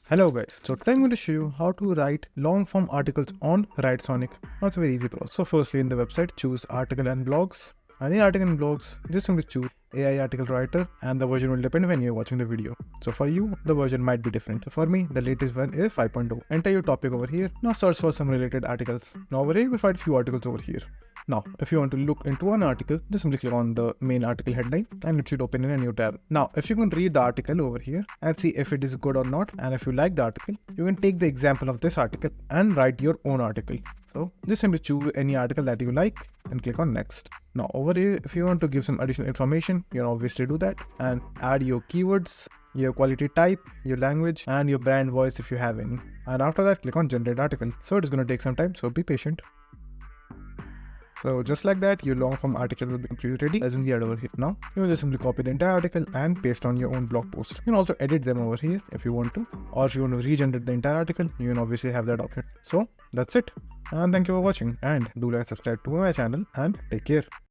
Hello guys, so today I'm going to show you how to write long form articles on writesonic. Now it's a very easy process. So firstly in the website choose article and blogs, and in article and blogs just simply choose AI article writer, and the version will depend when you're watching the video. So for you the version might be different. So for me the latest one is 5.0. Enter your topic over here. Now search for some related articles. Now over here you will find few articles over here. Now, if you want to look into an article, just simply click on the main article headline and it should open in a new tab. Now, if you can read the article over here and see if it is good or not, and if you like the article, you can take the example of this article and write your own article. So just simply choose any article that you like and click on next. Now over here, if you want to give some additional information, you can obviously do that and add your keywords, your quality type, your language, and your brand voice if you have any. And after that, click on generate article. So it's going to take some time, so be patient. So just like that, your long form article will be completely ready. As in the ad over here. Now you will just simply copy the entire article and paste on your own blog post. You can also edit them over here if you want to, or if you want to regenerate the entire article, you can obviously have that option. So that's it, and thank you for watching, and do like, subscribe to my channel, and take care.